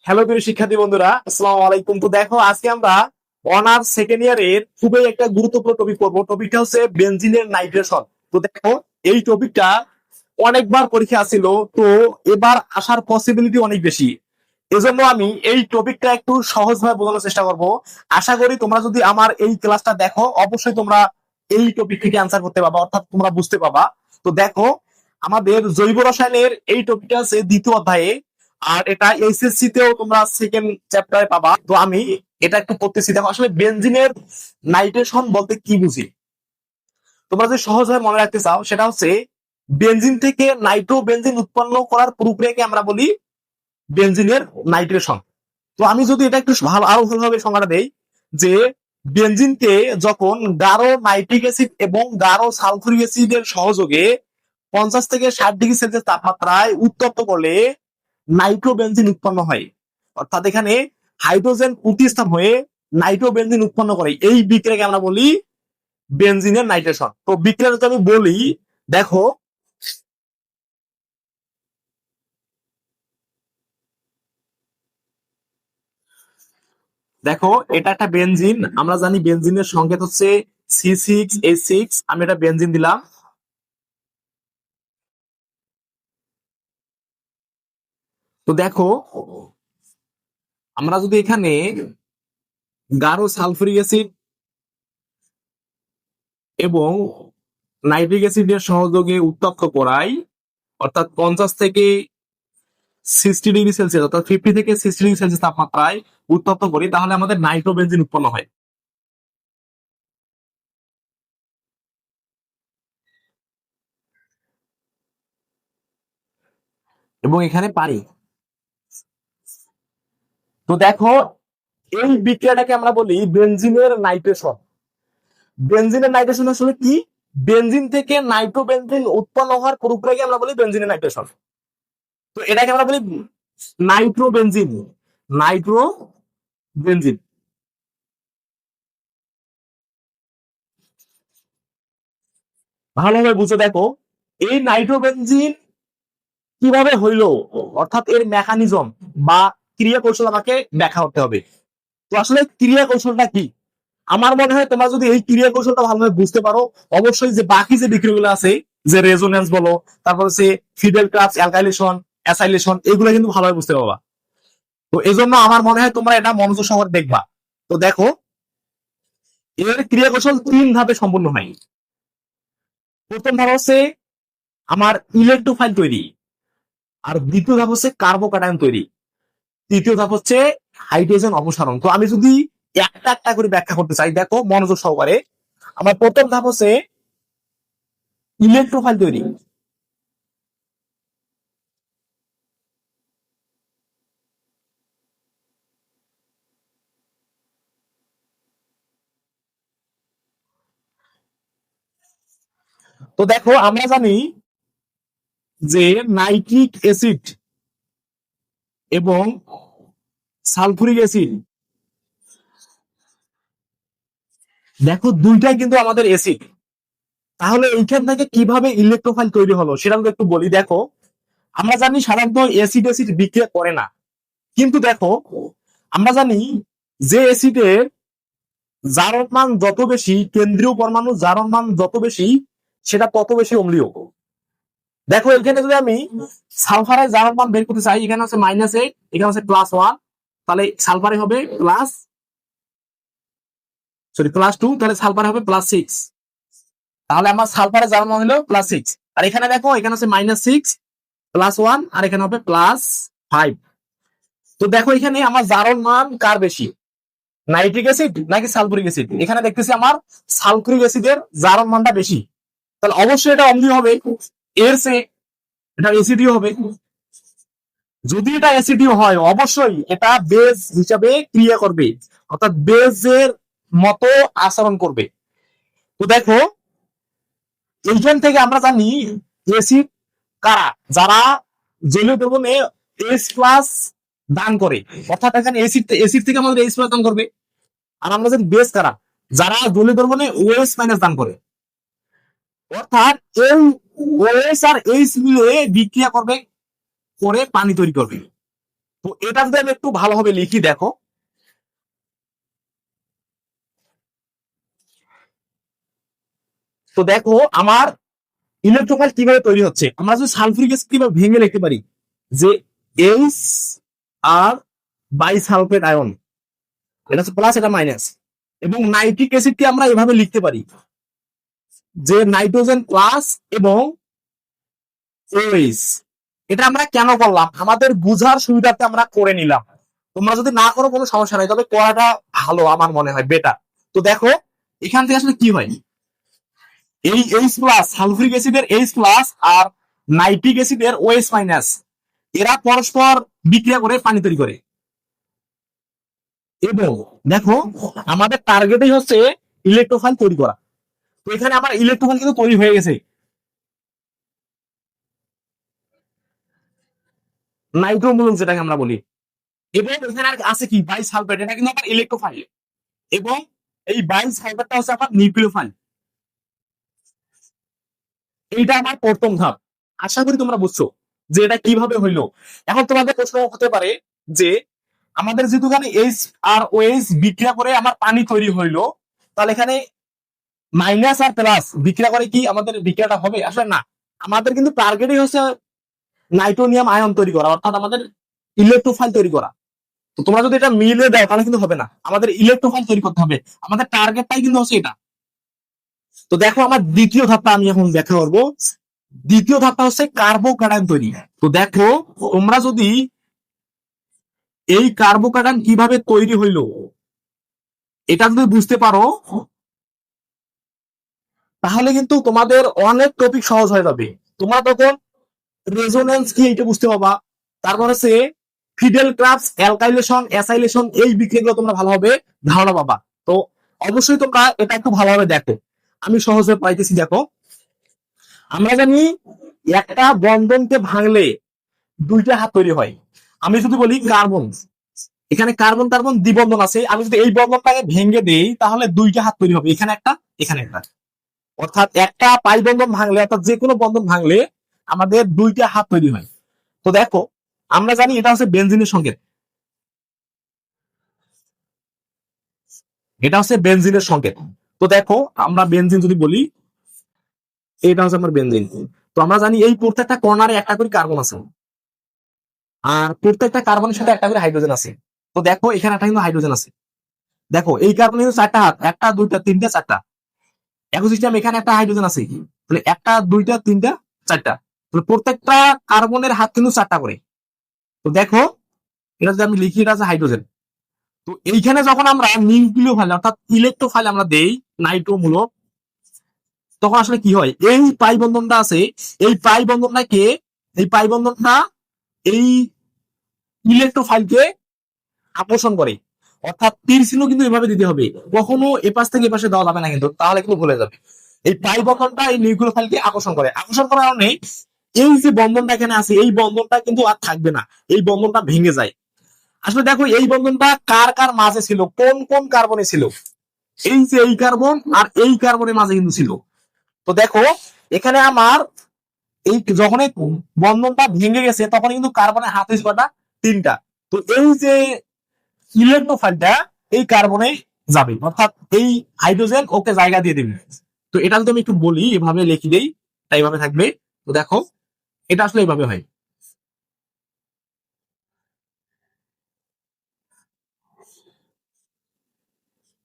Hello প্রিয় শিক্ষার্থী বন্ধুরা, আসসালামু আলাইকুম। তো দেখো, আজকে আমরা অনার্স সেকেন্ড ইয়ারের খুবই একটা গুরুত্বপূর্ণ টপিক পড়বো। টপিকটা হচ্ছে বেনজিনের নাইট্রেশন। তো দেখো, এই টপিকটা অনেকবার পরীক্ষা আসছিল, তো এবার আসার পসিবিলিটি অনেক বেশি। এজন্য আমি এই টপিকটা একটু সহজভাবে বোঝানোর চেষ্টা করব। আশা করি তোমরা যদি আমার এই ক্লাসটা দেখো, অবশ্যই তোমরা এই টপিক থেকে অ্যান্সার করতে পারবা, অর্থাৎ তোমরা বুঝতে পারবা। তো দেখো, আমাদের জৈব রসায়নের এই টপিকটা আছে দ্বিতীয় অধ্যায়ে, আর এটা এইচএসসি তেও তোমরা সেকেন্ড চ্যাপ্টারে পাবা। তো আমি এটা একটু পড়তেছি। দেখো, আসলে বেনজিনের নাইট্রেশন বলতে কি বুঝি। তোমরা যদি সহজভাবে মনে রাখতে চাও, সেটা হচ্ছে বেনজিন থেকে নাইট্রো বেনজিন উৎপন্ন করার প্রক্রিয়াকে আমরা বলি বেনজিনের নাইট্রেশন। তো আমি যদি এটা একটু ভালো আরো ভালোভাবে সংজ্ঞাটা দেই, যে বেনজিনকে যখন গাঢ় নাইট্রিক অ্যাসিড এবং গাঢ় সালফুরিক অ্যাসিডের সহযোগে 50 থেকে 60 ডিগ্রি সেলসিয়াস তাপমাত্রায় উত্তপ্ত করলে নাইট্রোবেনজিন উৎপন্ন হয়। অর্থাৎ এখানে হাইড্রোজেন প্রতিস্থান হয়ে নাইট্রোবেনজিন উৎপন্ন করে। এই বিক্রিয়াকে আমরা বলি বেনজিনের নাইট্রেশন। তো বিক্রিয়া যদি আমি বলি, দেখো, দেখো এটা একটা বেনজিন। আমরা জানি বেনজিনের সংকেত হচ্ছে C6H6। আমি এটা বেনজিন দিলাম। তো দেখো, আমরা যদি এখানে গাঢ় সালফুরিক অ্যাসিড এবং নাইট্রিক অ্যাসিডের সহযোগে উত্তপ্ত করাই, অর্থাৎ 50 থেকে 60 ডিগ্রি সেলসিয়াস, অর্থাৎ 50 থেকে 60 ডিগ্রি সেলসিয়াস তাপমাত্রায় উত্তপ্ত করি, তাহলে আমাদের নাইট্রোবেনজিন উৎপন্ন হয়। এবং এখানে পানি। তো দেখো, এই বিক্রিয়াটাকে আমরা বলি বেনজিনের নাইট্রেশন। বেনজিনের নাইট্রেশন আসলে কি? বেনজিন থেকে নাইট্রোবেনজিন উৎপন্ন হওয়ার প্রক্রিয়াকে আমরা বলি বেনজিনের নাইট্রেশন। তো এটাকে আমরা বলি নাইট্রোবেনজিন। নাইট্রোবেনজিন। ভালোভাবে বুঝে দেখো, এই নাইট্রোবেনজিন কিভাবে হইলো, অর্থাৎ এর মেকানিজম বা ক্রিয়া কৌশল আমাকে ব্যাখ্যা করতে হবে। তো আসলে ক্রিয়া কৌশলটা কি? আমার মনে হয় তোমরা যদি এই ক্রিয়া কৌশলটা ভালোভাবে বুঝতে পারো, অবশ্যই যে বাকি যে বিক্রিয়াগুলো আছে, যে রেজোনেন্স বলো, তারপর হচ্ছে ফিডেল ক্রাফট, অ্যালকাইলেশন, অ্যাসাইলেশন, এগুলো কিন্তু ভালোভাবে বুঝতে পারবা। তো এই জন্য আমার মনে হয় তোমরা এটা মনোযোগ সহকারে দেখবা। তো দেখো, এর ক্রিয়া কৌশল 3 ধাপে সম্পূর্ণ হয়। প্রথম ধাপ হচ্ছে আমার ইলেকট্রোফাইল তৈরি, আর দ্বিতীয় ধাপ হচ্ছে কার্বোকাটায়ন তৈরি, তৃতীয় ধাপ হচ্ছে হাইড্রোজেন অপসারণ। তো আমি যদি একটা একটা করে ব্যাখ্যা করতে চাই, দেখো মনোযোগ সহকারে। আমার প্রথম ধাপ হচ্ছে ইলেকট্রোফাইল তৈরি। তো দেখো, আমরা জানি যে নাইট্রিক অ্যাসিড এবং সালফুরিক অ্যাসিড, দেখো দুইটাই কিন্তু আমাদের অ্যাসিড। তাহলে এইখান থেকে কিভাবে ইলেকট্রোফাইল তৈরি হলো সেটা আমরা একটু বলি। দেখো, আমরা জানি সাধারণত অ্যাসিড অ্যাসিড বিক্রিয়া করে না, কিন্তু দেখো, আমরা জানি যে অ্যাসিডের জারণ মান যত বেশি, কেন্দ্রীয় পরমাণু জারণ মান যত বেশি, সেটা তত বেশি অম্লীয়। দেখো, এখানে যদি আমি সালফারের জারণ মান বের করতে চাই, এখানে হচ্ছে -8, এখানে হচ্ছে +1, তাহলে সালফারে হবে +2, তাহলে সালফার হবে +6। তাহলে আমার সালফারের জারণ মান হলো +6। আর এখানে দেখো, এখানে হচ্ছে -6, +1, আর এখানে হবে +5। তো দেখো, এখানে আমার জারণ মান কার বেশি, নাইট্রিক অ্যাসিড নাকি সালফুরিক অ্যাসিড? এখানে দেখতেছি আমার সালফুরিক অ্যাসিডের জারণ মানটা বেশি। তাহলে অবশ্যই এটা অম্লীয় হবে, এর চেয়ে এটা অ্যাসিডীয় হবে। যদি এটা অ্যাসিডীয় হয়, অবশ্যই এটা বেজ হিসাবে ক্রিয়া করবে, অর্থাৎ বেজের মতো আচরণ করবে। তো দেখো, এইখান থেকে আমরা জানি অ্যাসিড কারা, যারা জলীয় দ্রবণে H+ দান করে, অর্থাৎ এখানে অ্যাসিড থেকে আমাদের H+ দান করবে। আর আমরা জানি বেস কারা, যারা জলীয় দ্রবণে OH- দান করে, অর্থাৎ এই OH আর H মিলে বিক্রিয়া করবে, করে পানি তৈরি করবে। তো এটা যদি আমি একটু ভালোভাবে লিখি, দেখো তো দেখো আমার ইলেকট্রোফাইল কিভাবে তৈরি হচ্ছে। আমরা যদি সালফিউরিক অ্যাসিড কিভাবে ভেঙে লিখতে পারি যে এইচ আর বাই সালফেট আয়ন, এটা হচ্ছে প্লাস, এটা মাইনাস। এবং নাইট্রিক অ্যাসিডকে আমরা এভাবে লিখতে পারি যে নাইট্রোজেন প্লাস এবং ওএইচ। এটা আমরা কেন করলাম, আমাদের বুঝার সুবিধার্থে আমরা করে নিলাম। তোমরা যদি না করো কোনো সমস্যা নাই, তবে করাটা ভালো, আমার মনে হয় বেটার। তো দেখো এখান থেকে আসলে কি হয়, এই এইচ প্লাস, সালফিউরিক অ্যাসিডের এইচ প্লাস আর নাইট্রিক অ্যাসিডের ওএইচ মাইনাস, এরা পরস্পর বিক্রিয়া করে পানি তৈরি করে। এবং দেখো আমাদের টার্গেটই হচ্ছে ইলেকট্রোফাইল তৈরি করা। তো এখানে আমার ইলেকট্রোফাইল কিন্তু তৈরি হয়ে গেছে, নাইট্রোমূলক যেটাকে আমরা বলি। এবং এখানে আর আছে কি বাই সালফেট, এটা কিন্তু আমার ইলেকট্রোফাইল। এবং এই বাই সালফেটটা হচ্ছে আমার নিউক্লিওফাইল। এইটা আমার প্রথম ধাপ। আশা করি তোমরা বুঝছো যে এটা কিভাবে হইলো। এখন তোমাদের প্রশ্ন হতে পারে যে আমাদের যেহেতু এখানে এইচ আর ওএইচ বিক্রিয়া করে আমার পানি তৈরি হইলো, তাহলে এখানে মাইনাস আর প্লাস বিক্রিয়া করে কি আমাদের বিক্রিয়াটা হবে? আসলে না, আমাদের কিন্তু টার্গেটই হচ্ছে নাইট্রোনিয়াম আয়ন তৈরি করা, অর্থাৎ আমাদের ইলেকট্রোফাইল তৈরি করা। তো তোমরা যদি এটা মিলে দাও তাহলে কিন্তু হবে না, আমাদের ইলেকট্রোফাইল তৈরি করতে হবে। আমাদের টার্গেটটাই কিন্তু হচ্ছে এটা। তো দেখো আমার দ্বিতীয় ধাপটা আমি এখন ব্যাখ্যা করবো। দ্বিতীয় ধাপটা হচ্ছে কার্বোক্যাটায়ন তৈরি। তো দেখো তোমরা যদি এই কার্বোক্যাটায়ন কিভাবে তৈরি হইলো এটা যদি বুঝতে পারো, তাহলে কিন্তু তোমাদের অনেক টপিক সহজ হয়ে যাবে। তোমরা তখন রেজোনেন্স কি এটা বুঝতে পারবা, তারপর হচ্ছে ফিডেল ক্রাফটস, অ্যালকাইলেশন, অ্যাসাইলেশন, এই বিক্রিয়াগুলো তোমরা ভালোভাবে ধারণা পাবা। তো অবশ্যই তোমরা এটা একটু ভালোভাবে দেখো, আমি সহজে পাইতেছি। দেখো আমরা জানি একটা বন্ধনকে ভাঙলে দুইটা হাত তৈরি হয়। আমি যদি বলি কার্বন, এখানে কার্বন কার্বন দ্বিবন্ধন আছে, আমি যদি এই বন্ধনটাকে ভেঙে দেই তাহলে দুইটা হাত তৈরি হবে, এখানে একটা এখানে একটা। অর্থাৎ একটা পাই বন্ধন ভাঙলে, অর্থাৎ যে কোনো বন্ধন ভাঙলে আমাদের দুইটা হাত তৈরি হয়। তো দেখো আমরা জানি এটা হচ্ছে বেনজিনের সংকেত, এটা হচ্ছে বেনজিনের সংকেত। তো দেখো আমরা বেনজিন যদি বলি, এটা হচ্ছে আমার বেনজিন। তো আমরা জানি এই প্রত্যেকটা কর্নারে একটা করে কার্বন আছে, আর প্রত্যেকটা কার্বনের সাথে একটা করে হাইড্রোজেন আছে। তো দেখো এখানে একটা কিন্তু হাইড্রোজেন আছে। দেখো এই কার্বনের কিন্তু চারটা হাত, একটা দুইটা তিনটা চারটা। একই সিস্টেম এখানে একটা হাইড্রোজেন আছে, তাহলে একটা দুইটা তিনটা চারটা। তাহলে প্রত্যেকটা কার্বনের হাত কিন্তু চারটা করে। তো দেখো এটা যদি আমি লিখি, এটা আছে হাইড্রোজেন। তো এইখানে যখন আমরা নিউক্লিওফাইল অর্থাৎ ইলেকট্রোফাইল আমরা দেই নাইট্রোমূলক, তখন আসলে কি হয়, এই পাই বন্ধনটা আছে, এই পাই বন্ধনটাকে, এই পাই বন্ধনটা এই ইলেকট্রোফাইলকে আকর্ষণ করে। অর্থাৎ তীর চিহ্ন কিন্তু এভাবে দিতে হবে, কখনো এপাশ থেকে এপাশে দেওয়া যাবে না, কিন্তু তাহলে কিন্তু ভুলে যাবে। এই পাই বন্ধনটা এই নিউক্লিওফাইলকে আকর্ষণ করে, আকর্ষণ করার কারণে এই যে বন্ধনটা এখানে আছে, এই বন্ধনটা কিন্তু আর থাকবে না, এই বন্ধনটা ভেঙে যায়। আসলে দেখো এই বন্ধনটা কার কার মাঝে ছিল, কোন কোন কার্বনে ছিল, এই যে এই কার্বন আর এই কার্বনের মাঝে কিন্তু ছিল। তো দেখো এখানে আমার এই যখন এই বন্ধনটা ভেঙে গেছে তখন কিন্তু কার্বনের হাত হয়েছে কটা, তিনটা। তো এই যে ইলেকট্রোফাইলটা এই কার্বনে যাবে, অর্থাৎ এই হাইড্রোজেন ওকে জায়গা দিয়ে দেবে। তো এটা যদি আমি একটু বলি, এভাবে লিখি দেই, তাই এইভাবে থাকবে। তো দেখো এটা আসলে এইভাবে হয়।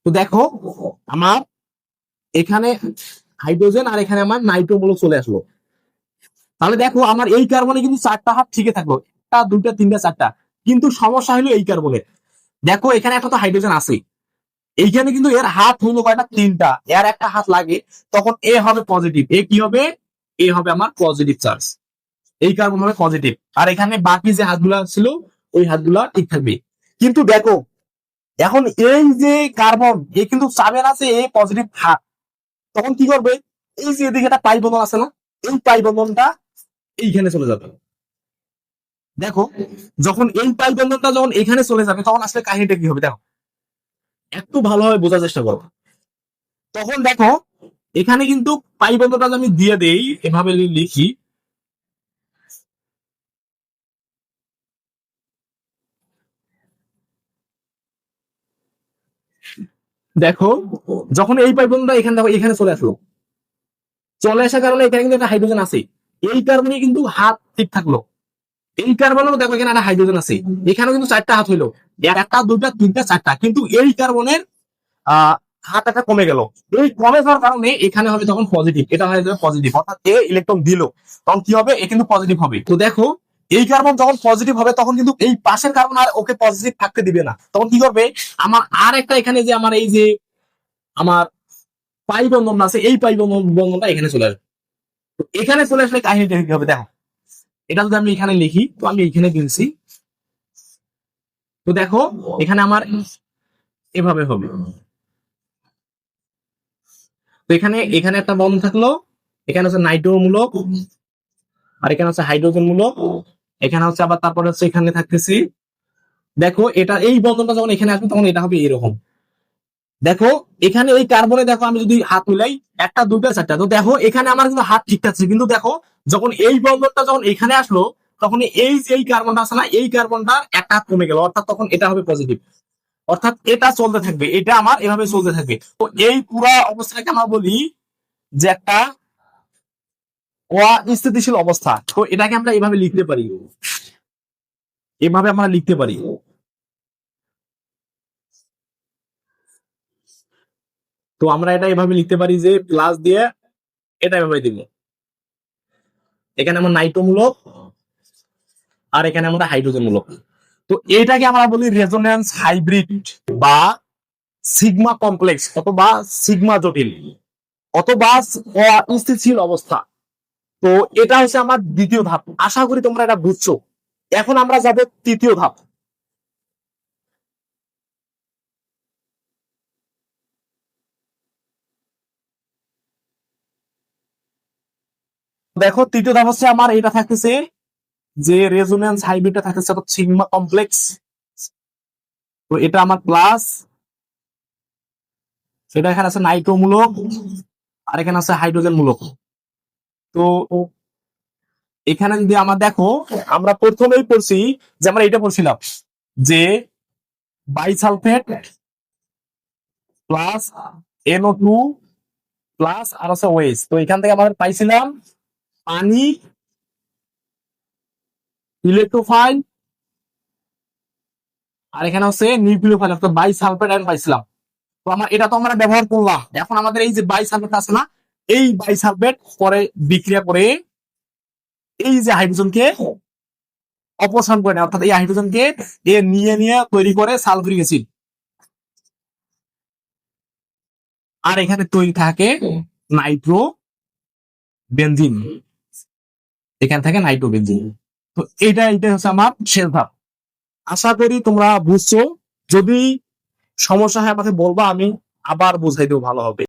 তো দেখো আমার এখানে হাইড্রোজেন আর এখানে আমার নাইট্রোমূলক চলে আসলো। তাহলে দেখো আমার এই কার্বনে কিন্তু চারটা হাত ঠিকই থাকলো, একটা দুইটা তিনটা চারটা। কিন্তু সমস্যা হলো এই কার্বনে, দেখো এখানে একটা তো হাইড্রোজেন আছে, এইখানে কিন্তু এর হাত হলো কয়টা, তিনটা। এর একটা হাত লাগে, তখন এ হবে পজিটিভ, এ কি হবে, এ হবে আমার পজিটিভ চার্জ, এই কার্বন হবে পজিটিভ। আর এখানে বাকি যে হাতগুলা ছিল ওই হাতগুলা ঠিক থাকবে। কিন্তু দেখো এখন এই যে কার্বন, এ কিন্তু চাবে না যে এ পজিটিভ হাত, তখন কি করবে, এই যে এদিকে একটা পাই বন্ধন আছে না, এই পাই বন্ধনটা এইখানে চলে যাবে। দেখো যখন এই পাই বন্ধনটা যখন এখানে চলে যাবে তখন আসলে কাহিনীটা কি হবে, দেখো একটু ভালোভাবে বোঝার চেষ্টা করো। তখন দেখো এখানে কিন্তু পাই বন্ধনটা আমি দিয়ে দেই, এভাবে লিখি, দেখো যখন এই পাই বন্ধনটা এখানে দেখো এখানে চলে আসলো, চলে আসার কারণে এখানে কিন্তু একটা হাইড্রোজেন আছে, এই কার্বনে কিন্তু হাত ঠিক থাকলো। এই কার্বনেও দেখো এখানে একটা হাইড্রোজেন আছে, এখানেও কিন্তু চারটা হাত হইলো, একটা দুইটা তিনটা চারটা, কিন্তু এই কার্বনের হাত একটা কমে গেল। এই কমে যাওয়ার কারণে এখানে হবে তখন পজিটিভ, এটা হয়ে যাবে পজিটিভ, অর্থাৎ এ ইলেকট্রন দিল, তখন কি হবে, এ কিন্তু পজিটিভ হবে। তো দেখো এই কার্বন যখন পজিটিভ হবে তখন কিন্তু এই পাশের কার্বন আর ওকে পজিটিভ থাকতে দিবে না, তখন কি করবে, আমার আর একটা এখানে যে আমার এই যে আমার পাই বন্ধন আছে, এই পাই বন্ধনটা এখানে চলে আসবে। তো এখানে চলে আসলে কাহিনীটা কি হবে দেখো, এটা যদি আমি এখানে লিখি, তো আমি এখানে দিয়েছি, তো দেখো এখানে আমার এভাবে হবে। তো এখানে এখানে একটা বন্ধন থাকলো, এখানে হচ্ছে নাইট্রো মূলক, আর এখানে হচ্ছে হাইড্রোজেন মূলক, এখানে হচ্ছে আবার তারপরে হচ্ছে এখানে থাকতেছি। দেখো এটা এই বন্ধনটা যখন এখানে আসবে তখন এটা হবে এরকম। দেখো এখানে এই কার্বনে দেখো আমি যদি হাত মিলাই, একটা দুইটা চারটা, তো দেখো এখানে আমার কিন্তু হাত ঠিক আছে, কিন্তু দেখো যখন এই বন্ধনটা যখন এখানে আসলো তখন এই যে এই কার্বনটা আছে না, এই কার্বনটার একটা হাত কমে গেল, অর্থাৎ তখন এটা হবে পজিটিভ, অর্থাৎ এটা চলতে থাকবে, এটা আমার এভাবে চলতে থাকবে। তো এই পুরা অবস্থাটাকে আমরা বলি যে একটা অস্থিতিশীল অবস্থা। তো এটাকে আমরা এভাবে লিখতে পারি, এভাবে আমরা লিখতে পারি। তো আমরা এটা এভাবে লিখতে পারি যে প্লাস দিয়ে এটা এভাবে দিব, এখানে আমার নাইট্রো মূলক আর এখানে আমরা হাইড্রোজেন মূলক। তো এটাকে আমরা বলি রেজোনেন্স হাইব্রিড বা সিগমা কমপ্লেক্স অথবা সিগমা জটিল অথবা অস্থিতিশীল অবস্থা। তো এটা হচ্ছে আমার দ্বিতীয় ধাপ, আশা করি তোমরা এটা বুঝছো। এখন আমরা যাবো তৃতীয় ধাপ। দেখো তৃতীয় ধাপ হচ্ছে আমার এটা থাকতেছে যে রেজোনেন্স হাইব্রিডটা থাকতেছে সিগমা কমপ্লেক্স। তো এটা আমার প্লাস, সেটা এখানে আছে নাইট্রো মূলক আর এখানে আছে হাইড্রোজেন মূলক। তো এখানে যদি আমরা দেখো, আমরা প্রথমেই পড়ছি যে আমরা এটা পড়ছিলাম যে বাইসালফেট প্লাস NO2 প্লাস আর হচ্ছে ওএইচ। তো এখান থেকে আমাদের পাইছিলাম পানি, ইলেকট্রোফাইল আর এখানে হচ্ছে নিউক্লিওফাইল, অর্থাৎ বাইসালফেট আয়ন পাইছিলাম। তো আমার এটা তো আমরা ব্যবহার করলাম, এখন আমাদের এই যে বাইসালফেট আছে না, এই বাইসালফেট পরে বিক্রিয়া করে এই যে হাইড্রোজেনকে অপসারণ করে নেয়, অর্থাৎ এই হাইড্রোজেনকে এ নিয়ে নিয়ে তৈরি করে সালফিউরিক অ্যাসিড। আর এখানে তৈরি থাকে নাইট্রো বেনজিন, এখান থেকে নাইট্রো বেনজিন। তো এটা হচ্ছে আমার শেষ ধাপ। আশা করি তোমরা বুঝছো, যদি সমস্যা হয় আমাকে বলবা, আমি আবার বুঝাই দেবো ভালো হবে।